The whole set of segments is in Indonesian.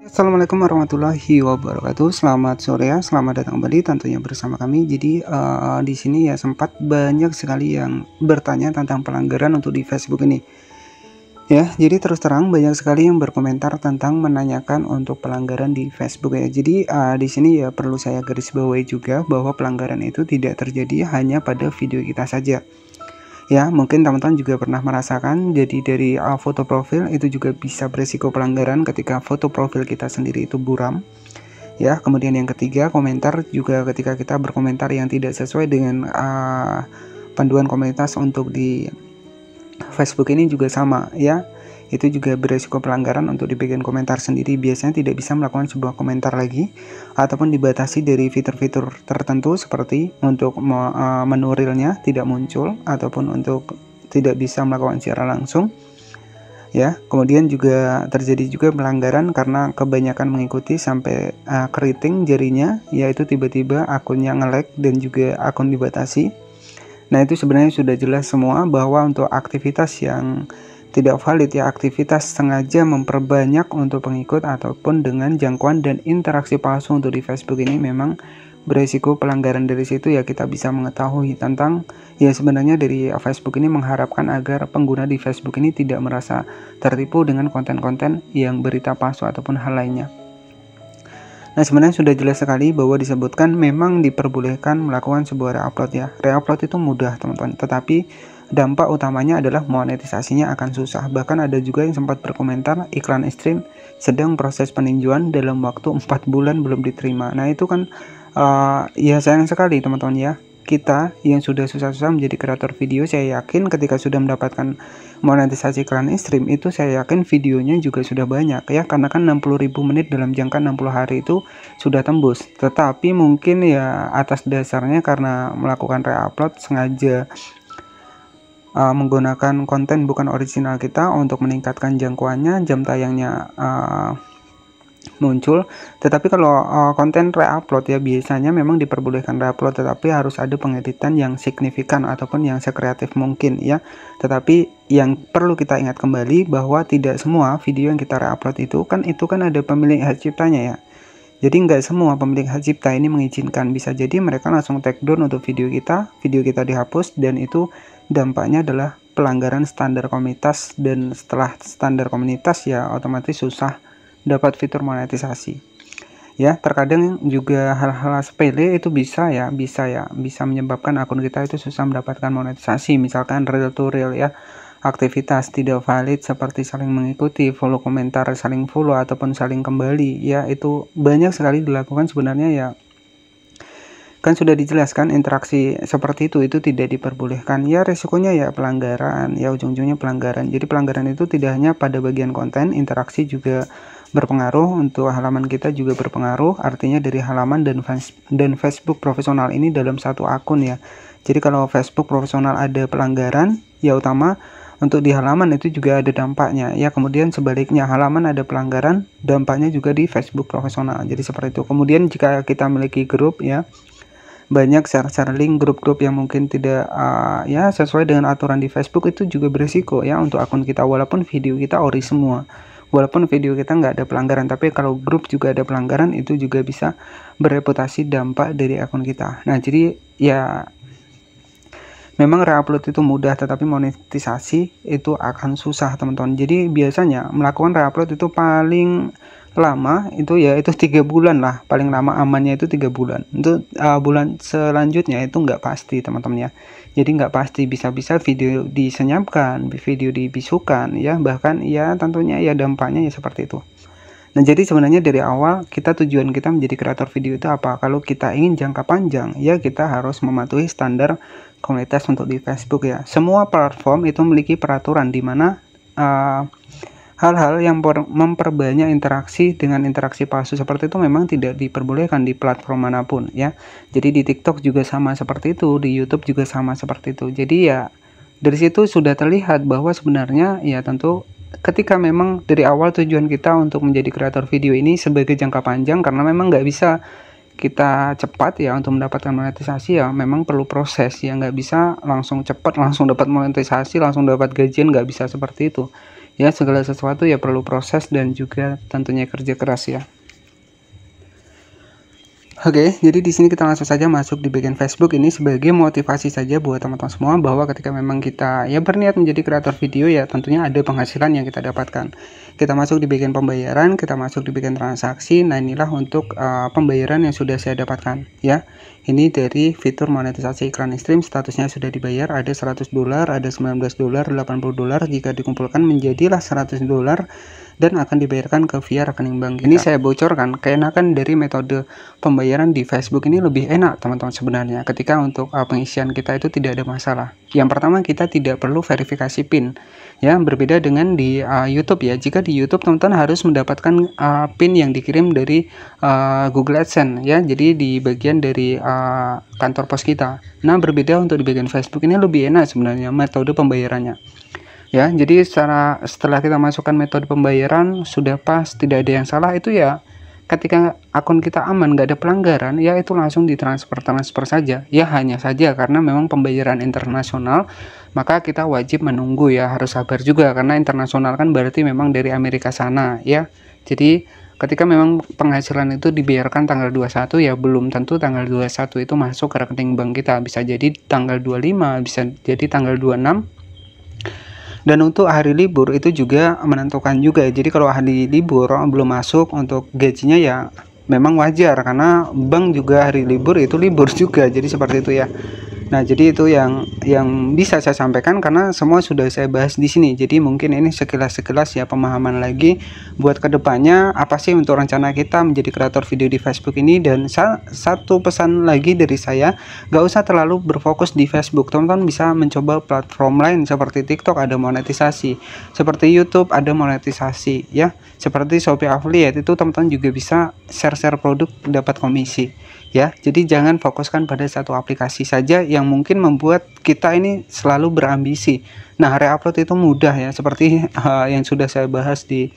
Assalamualaikum warahmatullahi wabarakatuh. Selamat sore ya, selamat datang kembali tentunya bersama kami. Jadi di sini ya sempat banyak sekali yang bertanya tentang pelanggaran untuk di Facebook ini. Ya, jadi terus terang banyak sekali yang berkomentar tentang menanyakan untuk pelanggaran di Facebook ya. Jadi di sini ya perlu saya garis bawahi juga bahwa pelanggaran itu tidak terjadi hanya pada video kita saja. Ya, mungkin teman-teman juga pernah merasakan, jadi dari foto profil itu juga bisa beresiko pelanggaran ketika foto profil kita sendiri itu buram. Ya, kemudian yang ketiga, komentar juga ketika kita berkomentar yang tidak sesuai dengan panduan komunitas untuk di Facebook ini juga sama ya. Itu juga beresiko pelanggaran untuk di bagian komentar sendiri, biasanya tidak bisa melakukan sebuah komentar lagi ataupun dibatasi dari fitur-fitur tertentu seperti untuk menu realnya tidak muncul ataupun untuk tidak bisa melakukan secara langsung ya. Kemudian juga terjadi juga pelanggaran karena kebanyakan mengikuti sampai keriting jarinya, yaitu tiba-tiba akunnya nge-lag dan juga akun dibatasi. Nah, itu sebenarnya sudah jelas semua bahwa untuk aktivitas yang tidak valid ya, aktivitas sengaja memperbanyak untuk pengikut ataupun dengan jangkauan dan interaksi palsu untuk di Facebook ini memang beresiko pelanggaran. Dari situ ya kita bisa mengetahui tentang ya sebenarnya dari Facebook ini mengharapkan agar pengguna di Facebook ini tidak merasa tertipu dengan konten-konten yang berita palsu ataupun hal lainnya. Nah, sebenarnya sudah jelas sekali bahwa disebutkan memang diperbolehkan melakukan sebuah reupload ya. Reupload itu mudah teman-teman, tetapi dampak utamanya adalah monetisasinya akan susah. Bahkan ada juga yang sempat berkomentar iklan stream sedang proses peninjauan dalam waktu 4 bulan belum diterima. Nah, itu kan ya sayang sekali teman-teman ya. Kita yang sudah susah-susah menjadi kreator video, saya yakin ketika sudah mendapatkan monetisasi iklan stream itu saya yakin videonya juga sudah banyak ya, karena kan 60.000 menit dalam jangka 60 hari itu sudah tembus. Tetapi mungkin ya atas dasarnya karena melakukan reupload sengaja menggunakan konten bukan original kita untuk meningkatkan jangkauannya, jam tayangnya muncul. Tetapi kalau konten reupload ya biasanya memang diperbolehkan reupload, tetapi harus ada pengeditan yang signifikan ataupun yang sekreatif mungkin ya. Tetapi yang perlu kita ingat kembali bahwa tidak semua video yang kita reupload itu kan ada pemilik hak ciptanya ya. Jadi nggak semua pemilik hak cipta ini mengizinkan. Bisa jadi mereka langsung take down untuk video kita dihapus, dan itu dampaknya adalah pelanggaran standar komunitas, dan setelah standar komunitas ya otomatis susah dapat fitur monetisasi ya. Terkadang juga hal-hal sepele itu bisa menyebabkan akun kita itu susah mendapatkan monetisasi. Misalkan real to real ya, aktivitas tidak valid seperti saling mengikuti, follow komentar, saling follow ataupun saling kembali ya, itu banyak sekali dilakukan sebenarnya ya. Kan sudah dijelaskan interaksi seperti itu tidak diperbolehkan ya, resikonya ya pelanggaran ya, ujung-ujungnya pelanggaran. Jadi pelanggaran itu tidak hanya pada bagian konten, interaksi juga berpengaruh, untuk halaman kita juga berpengaruh. Artinya dari halaman dan Facebook profesional ini dalam satu akun ya. Jadi kalau Facebook profesional ada pelanggaran ya utama, untuk di halaman itu juga ada dampaknya ya. Kemudian sebaliknya, halaman ada pelanggaran, dampaknya juga di Facebook profesional. Jadi seperti itu. Kemudian jika kita memiliki grup ya, banyak share link grup-grup yang mungkin tidak ya sesuai dengan aturan di Facebook, itu juga berisiko ya untuk akun kita. Walaupun video kita ori semua, walaupun video kita nggak ada pelanggaran, tapi kalau grup juga ada pelanggaran, itu juga bisa bereputasi dampak dari akun kita. Nah, jadi ya memang reupload itu mudah, tetapi monetisasi itu akan susah teman-teman. Jadi biasanya melakukan reupload itu paling lama itu 3 bulan lah, paling lama amannya itu 3 bulan. Untuk bulan selanjutnya itu nggak pasti teman-teman ya. Jadi nggak pasti, bisa-bisa video disenyapkan, video dibisukan ya, bahkan ya tentunya ya dampaknya ya seperti itu. Nah, jadi sebenarnya dari awal tujuan kita menjadi kreator video itu apa? Kalau kita ingin jangka panjang ya, kita harus mematuhi standar komunitas untuk di Facebook ya. Semua platform itu memiliki peraturan di mana hal-hal yang memperbanyak interaksi dengan interaksi palsu seperti itu memang tidak diperbolehkan di platform manapun ya. Jadi di TikTok juga sama seperti itu, di YouTube juga sama seperti itu. Jadi ya dari situ sudah terlihat bahwa sebenarnya ya tentu ketika memang dari awal tujuan kita untuk menjadi kreator video ini sebagai jangka panjang, karena memang nggak bisa kita cepat ya untuk mendapatkan monetisasi ya, memang perlu proses ya, nggak bisa langsung cepat langsung dapat monetisasi, langsung dapat gajian, nggak bisa seperti itu Ya, segala sesuatu ya perlu proses dan juga tentunya kerja keras ya. Oke, jadi di sini kita langsung saja masuk di bagian Facebook ini sebagai motivasi saja buat teman-teman semua bahwa ketika memang kita ya berniat menjadi kreator video ya tentunya ada penghasilan yang kita dapatkan. Kita masuk di bagian pembayaran, kita masuk di bagian transaksi. Nah, inilah untuk pembayaran yang sudah saya dapatkan ya. Ini dari fitur monetisasi iklan stream, statusnya sudah dibayar, ada $100, ada $19, $80 jika dikumpulkan menjadilah $100 dan akan dibayarkan ke via rekening bank kita. Ini saya bocorkan, keenakan dari metode pembayaran di Facebook ini lebih enak teman-teman sebenarnya ketika untuk pengisian kita itu tidak ada masalah. Yang pertama, kita tidak perlu verifikasi PIN ya, berbeda dengan di YouTube ya. Jika di YouTube teman-teman harus mendapatkan PIN yang dikirim dari Google AdSense ya, jadi di bagian dari kantor pos kita. Nah, berbeda untuk di bagian Facebook ini lebih enak sebenarnya metode pembayarannya. Ya, jadi setelah kita masukkan metode pembayaran sudah pas, tidak ada yang salah, itu ya ketika akun kita aman, nggak ada pelanggaran, ya itu langsung ditransfer saja. Ya hanya saja karena memang pembayaran internasional, maka kita wajib menunggu ya, harus sabar juga karena internasional kan berarti memang dari Amerika sana ya. Jadi ketika memang penghasilan itu dibayarkan tanggal 21 ya belum tentu tanggal 21 itu masuk ke rekening bank kita, bisa jadi tanggal 25, bisa jadi tanggal 26. Dan untuk hari libur itu juga menentukan juga. Jadi kalau hari libur belum masuk untuk gajinya ya memang wajar karena bank juga hari libur itu libur juga. Jadi seperti itu ya. Nah, jadi itu yang bisa saya sampaikan karena semua sudah saya bahas di sini. Jadi mungkin ini sekilas ya pemahaman lagi buat kedepannya apa sih untuk rencana kita menjadi kreator video di Facebook ini. Dan satu pesan lagi dari saya, gak usah terlalu berfokus di Facebook. Teman-teman bisa mencoba platform lain seperti TikTok ada monetisasi, seperti YouTube ada monetisasi ya, seperti Shopee Affiliate itu teman-teman juga bisa share produk dapat komisi. Ya, jadi jangan fokuskan pada satu aplikasi saja yang mungkin membuat kita ini selalu berambisi. Nah, re-upload itu mudah ya, seperti yang sudah saya bahas di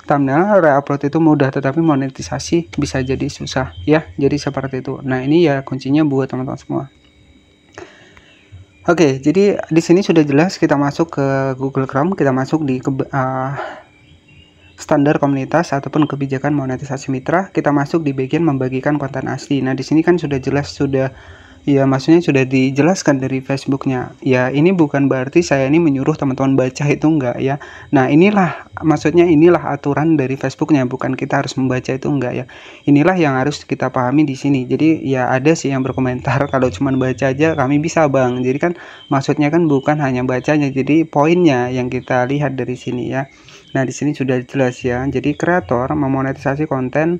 thumbnail, re-upload itu mudah, tetapi monetisasi bisa jadi susah ya. Jadi seperti itu. Nah, ini ya kuncinya buat teman-teman semua. Oke, jadi di sini sudah jelas kita masuk ke Google Chrome, kita masuk di standar komunitas ataupun kebijakan monetisasi mitra, kita masuk di bagian membagikan konten asli. Nah, di sini kan sudah jelas, sudah ya maksudnya sudah dijelaskan dari Facebooknya. Ya, ini bukan berarti saya ini menyuruh teman-teman baca itu enggak ya. Nah, inilah maksudnya, inilah aturan dari Facebooknya, bukan kita harus membaca itu enggak ya. Inilah yang harus kita pahami di sini. Jadi ya ada sih yang berkomentar kalau cuma baca aja kami bisa bang. Jadi kan maksudnya kan bukan hanya bacanya, jadi poinnya yang kita lihat dari sini ya. Nah, di sini sudah jelas ya. Jadi kreator memonetisasi konten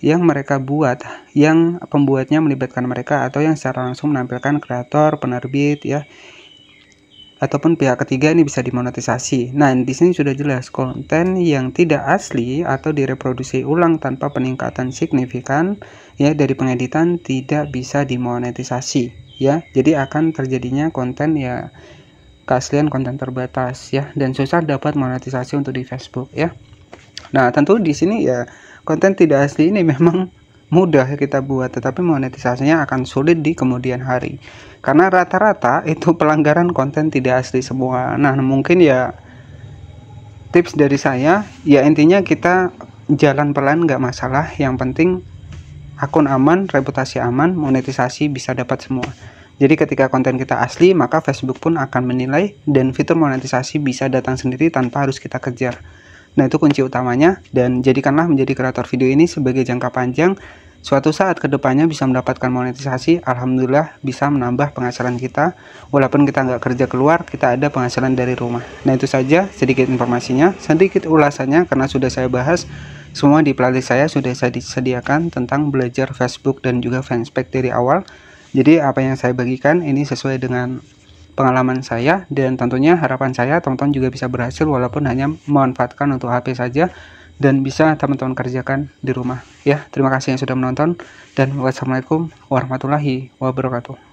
yang mereka buat, yang pembuatnya melibatkan mereka atau yang secara langsung menampilkan kreator, penerbit ya, ataupun pihak ketiga ini bisa dimonetisasi. Nah, di sini sudah jelas konten yang tidak asli atau direproduksi ulang tanpa peningkatan signifikan ya dari pengeditan tidak bisa dimonetisasi ya. Jadi akan terjadinya konten ya keaslian konten terbatas ya, dan susah dapat monetisasi untuk di Facebook ya. Nah, tentu di sini ya konten tidak asli ini memang mudah kita buat, tetapi monetisasinya akan sulit di kemudian hari karena rata-rata itu pelanggaran konten tidak asli semua. Nah, mungkin ya tips dari saya ya intinya kita jalan pelan nggak masalah, yang penting akun aman, reputasi aman, monetisasi bisa dapat semua. Jadi ketika konten kita asli, maka Facebook pun akan menilai dan fitur monetisasi bisa datang sendiri tanpa harus kita kejar. Nah, itu kunci utamanya, dan jadikanlah menjadi kreator video ini sebagai jangka panjang. Suatu saat kedepannya bisa mendapatkan monetisasi, alhamdulillah bisa menambah penghasilan kita. Walaupun kita nggak kerja keluar, kita ada penghasilan dari rumah. Nah, itu saja sedikit informasinya, sedikit ulasannya karena sudah saya bahas. Semua di playlist saya sudah saya disediakan tentang belajar Facebook dan juga fanspage dari awal. Jadi apa yang saya bagikan ini sesuai dengan pengalaman saya, dan tentunya harapan saya teman-teman juga bisa berhasil walaupun hanya memanfaatkan untuk HP saja dan bisa teman-teman kerjakan di rumah ya. Terima kasih yang sudah menonton dan wassalamualaikum warahmatullahi wabarakatuh.